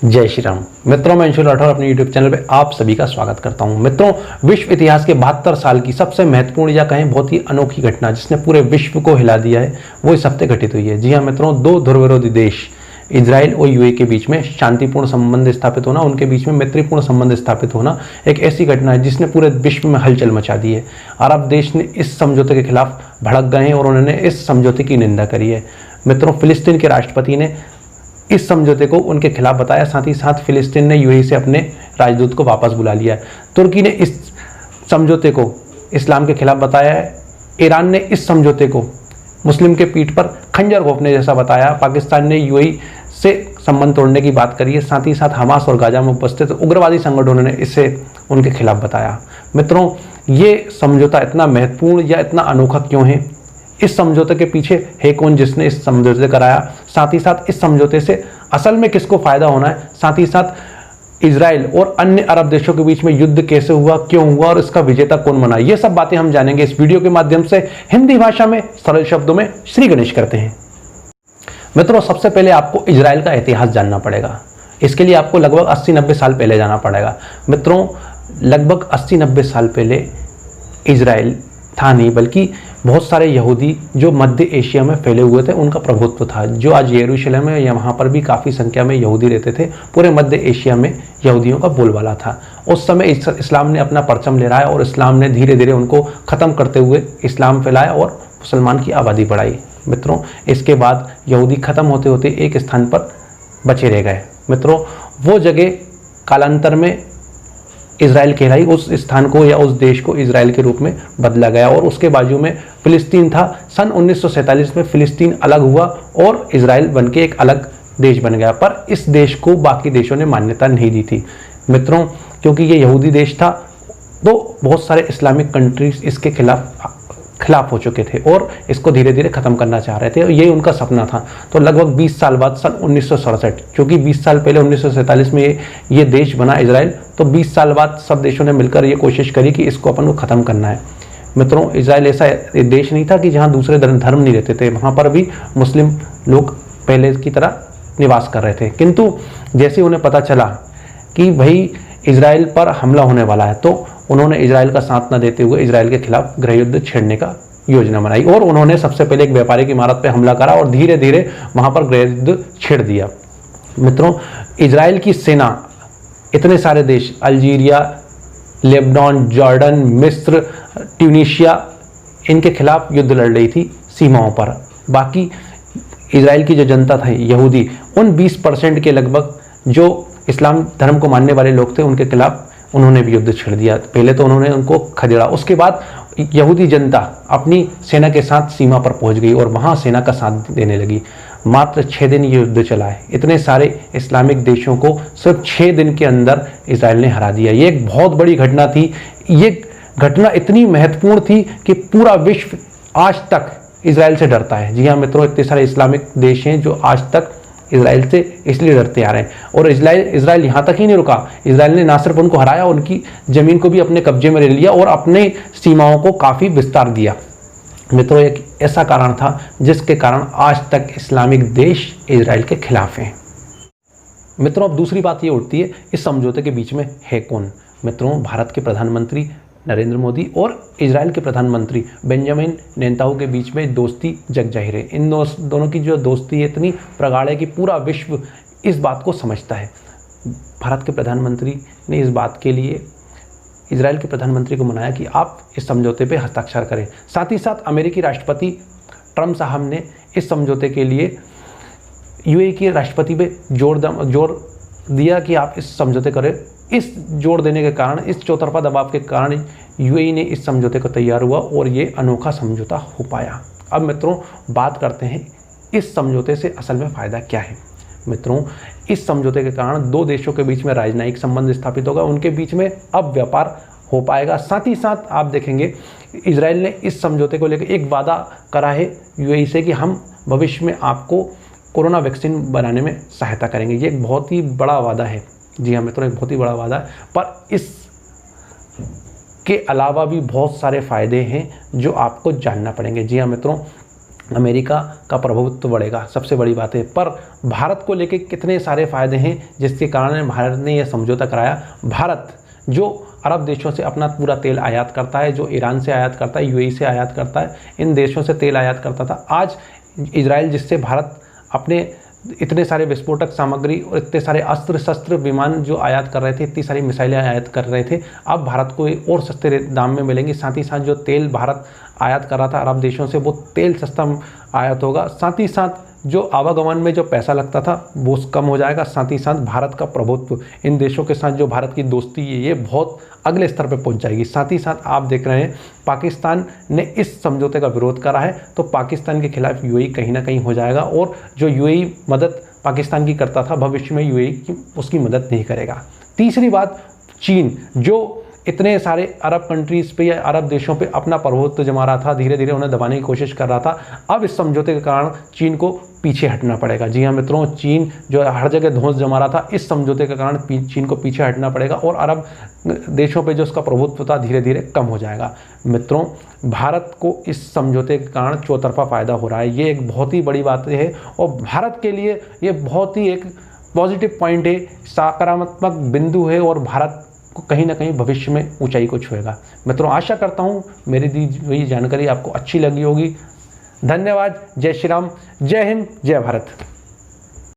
जय श्री राम। मित्रों, मैं अंशुल राठौर अपने YouTube चैनल पे आप सभी का स्वागत करता हूं। मित्रों, विश्व इतिहास के 72 साल की सबसे महत्वपूर्ण या कहें बहुत ही अनोखी घटना जिसने पूरे विश्व को हिला दिया है वो इस हफ्ते घटित हुई है। जी हां मित्रों, दो ध्रुव विरोधी देश इजराइल और यूएई के बीच में शांतिपूर्ण संबंध स्थापित होना, उनके बीच में मैत्रीपूर्ण संबंध स्थापित होना एक ऐसी घटना है जिसने पूरे विश्व में हलचल मचा दी है। अरब देश ने इस समझौते के खिलाफ भड़क गए हैं और उन्होंने इस समझौते की निंदा करी है। मित्रों, फिलिस्तीन के राष्ट्रपति ने इस समझौते को उनके खिलाफ बताया, साथ ही साथ फिलिस्तीन ने यूएई से अपने राजदूत को वापस बुला लिया है। तुर्की ने इस समझौते को इस्लाम के खिलाफ बताया है। ईरान ने इस समझौते को मुस्लिम के पीठ पर खंजर घोंपने जैसा बताया। पाकिस्तान ने यूएई से संबंध तोड़ने की बात करी है। साथ ही साथ हमास और गाजा में उपस्थित उग्रवादी संगठनों ने इसे उनके खिलाफ बताया। मित्रों, ये समझौता इतना महत्वपूर्ण या इतना अनोखा क्यों है? इस समझौते के पीछे है कौन जिसने इस समझौते कराया? साथ ही साथ इस समझौते से असल में किसको फायदा होना है? साथ ही साथ इजराइल और अन्य अरब देशों के बीच में युद्ध कैसे हुआ, क्यों हुआ और इसका विजेता कौन बना? ये सब बातें हम जानेंगे इस वीडियो के माध्यम से। हिंदी भाषा में सरल शब्दों में श्री गणेश करते हैं। मित्रों, सबसे पहले आपको इजराइल का इतिहास जानना पड़ेगा। इसके लिए आपको लगभग 80-90 साल पहले जाना पड़ेगा। मित्रों, लगभग 80-90 साल पहले इजराइल था नहीं, बल्कि बहुत सारे यहूदी जो मध्य एशिया में फैले हुए थे उनका प्रभुत्व था। जो आज यरूशलेम है या वहाँ पर भी काफ़ी संख्या में यहूदी रहते थे। पूरे मध्य एशिया में यहूदियों का बोलबाला था। उस समय इस्लाम ने अपना परचम लहराया और इस्लाम ने धीरे धीरे उनको ख़त्म करते हुए इस्लाम फैलाया और मुसलमान की आबादी बढ़ाई। मित्रों, इसके बाद यहूदी ख़त्म होते होते एक स्थान पर बचे रह गए। मित्रों, वो जगह कालांतर में इजराइल कहलाई। उस स्थान को या उस देश को इजराइल के रूप में बदला गया और उसके बाजू में फिलिस्तीन था। सन 1947 में फिलिस्तीन अलग हुआ और इजराइल बनके एक अलग देश बन गया, पर इस देश को बाकी देशों ने मान्यता नहीं दी थी। मित्रों, क्योंकि ये यहूदी देश था तो बहुत सारे इस्लामिक कंट्रीज इसके खिलाफ हो चुके थे और इसको धीरे धीरे ख़त्म करना चाह रहे थे। ये उनका सपना था। तो लगभग 20 साल बाद सन 1967, क्योंकि 20 साल पहले 1947 में ये देश बना इजराइल, तो 20 साल बाद सब देशों ने मिलकर ये कोशिश करी कि इसको अपन को ख़त्म करना है। मित्रों, इजराइल ऐसा देश नहीं था कि जहाँ दूसरे धर्म नहीं रहते थे। वहाँ पर भी मुस्लिम लोग पहले की तरह निवास कर रहे थे। किंतु जैसे उन्हें पता चला कि भाई इजराइल पर हमला होने वाला है, तो उन्होंने इजराइल का साथ न देते हुए इजराइल के खिलाफ गृह युद्ध छेड़ने का योजना बनाई और उन्होंने सबसे पहले एक व्यापारिक इमारत पर हमला करा और धीरे धीरे वहाँ पर गृह युद्ध छेड़ दिया। मित्रों, इजराइल की सेना इतने सारे देश अल्जीरिया, लेबनान, जॉर्डन, मिस्र, ट्यूनीशिया, इनके खिलाफ युद्ध लड़ रही थी सीमाओं पर। बाकी इजराइल की जो जनता था यहूदी, उन 20% के लगभग जो इस्लाम धर्म को मानने वाले लोग थे उनके खिलाफ उन्होंने भी युद्ध छेड़ दिया। पहले तो उन्होंने उनको खदेड़ा, उसके बाद यहूदी जनता अपनी सेना के साथ सीमा पर पहुंच गई और वहां सेना का साथ देने लगी। मात्र 6 दिन ये युद्ध चला है। इतने सारे इस्लामिक देशों को सिर्फ 6 दिन के अंदर इजराइल ने हरा दिया। ये एक बहुत बड़ी घटना थी। ये घटना इतनी महत्वपूर्ण थी कि पूरा विश्व आज तक इजराइल से डरता है। जी हाँ मित्रों, इतने सारे इस्लामिक देश हैं जो आज तक इजराइल से इसलिए डरते आ रहे हैं। और इजराइल यहाँ तक ही नहीं रुका। इजराइल ने ना सिर्फ उनको हराया, उनकी ज़मीन को भी अपने कब्जे में ले लिया और अपने सीमाओं को काफ़ी विस्तार दिया। मित्रों, एक ऐसा कारण था जिसके कारण आज तक इस्लामिक देश इजराइल के खिलाफ हैं। मित्रों, अब दूसरी बात ये उठती है, इस समझौते के बीच में है कौन? मित्रों, भारत के प्रधानमंत्री नरेंद्र मोदी और इजराइल के प्रधानमंत्री बेंजामिन नेतन्याहू के बीच में दोस्ती जग जाहिर है। इन दोनों की जो दोस्ती है इतनी प्रगाढ़ है कि पूरा विश्व इस बात को समझता है। भारत के प्रधानमंत्री ने इस बात के लिए इजराइल के प्रधानमंत्री को मनाया कि आप इस समझौते पे हस्ताक्षर करें। साथ ही साथ अमेरिकी राष्ट्रपति ट्रंप साहब ने इस समझौते के लिए यूएई के राष्ट्रपति पे जोर दिया कि आप इस समझौते करें। इस जोर देने के कारण, इस चौतरफा दबाव के कारण यूएई ने इस समझौते को तैयार हुआ और ये अनोखा समझौता हो पाया। अब मित्रों, बात करते हैं इस समझौते से असल में फ़ायदा क्या है। मित्रों, इस समझौते के कारण दो देशों के बीच में राजनयिक संबंध स्थापित होगा, उनके बीच में अब व्यापार हो पाएगा। साथ ही साथ आप देखेंगे इजराइल ने इस समझौते को लेकर एक वादा करा है यूएई से कि हम भविष्य में आपको कोरोना वैक्सीन बनाने में सहायता करेंगे। ये एक बहुत ही बड़ा वादा है। जी हाँ मित्रों, एक बहुत ही बड़ा वादा है, पर इस के अलावा भी बहुत सारे फ़ायदे हैं जो आपको जानना पड़ेंगे। जी हाँ मित्रों, अमेरिका का प्रभुत्व बढ़ेगा, सबसे बड़ी बात है। पर भारत को लेके कितने सारे फायदे हैं जिसके कारण भारत ने यह समझौता कराया। भारत जो अरब देशों से अपना पूरा तेल आयात करता है, जो ईरान से आयात करता है, यूएई से आयात करता है, इन देशों से तेल आयात करता था, आज इजराइल जिससे भारत अपने इतने सारे विस्फोटक सामग्री और इतने सारे अस्त्र शस्त्र विमान जो आयात कर रहे थे, इतनी सारी मिसाइलें आयात कर रहे थे, अब भारत को और सस्ते दाम में मिलेंगी। साथ ही साथ जो तेल भारत आयात कर रहा था अरब देशों से, वो तेल सस्ता आयात होगा। साथ ही साथ जो आवागमन में जो पैसा लगता था वो कम हो जाएगा। साथ ही साथ भारत का प्रभुत्व, इन देशों के साथ जो भारत की दोस्ती है, ये बहुत अगले स्तर पर पहुंच जाएगी। साथ ही साथ आप देख रहे हैं पाकिस्तान ने इस समझौते का विरोध करा है, तो पाकिस्तान के खिलाफ यूएई कहीं ना कहीं हो जाएगा, और जो यूएई मदद पाकिस्तान की करता था, भविष्य में यूएई उसकी मदद नहीं करेगा। तीसरी बात, चीन जो इतने सारे अरब कंट्रीज़ पे या अरब देशों पे अपना प्रभुत्व जमा रहा था, धीरे धीरे उन्हें दबाने की कोशिश कर रहा था, अब इस समझौते के कारण चीन को पीछे हटना पड़ेगा। जी हाँ मित्रों, चीन जो हर जगह धौंस जमा रहा था, इस समझौते के कारण चीन को पीछे हटना पड़ेगा और अरब देशों पे जो उसका प्रभुत्व था धीरे धीरे कम हो जाएगा। मित्रों, भारत को इस समझौते के कारण चौतरफा फायदा हो रहा है, ये एक बहुत ही बड़ी बात है और भारत के लिए ये बहुत ही एक पॉजिटिव पॉइंट है, सकारात्मक बिंदु है और भारत को कहीं ना कहीं भविष्य में ऊंचाई को छुएगा। मित्रों, आशा करता हूं मेरी दी हुई जानकारी आपको अच्छी लगी होगी। धन्यवाद। जय श्री राम, जय हिंद, जय भारत।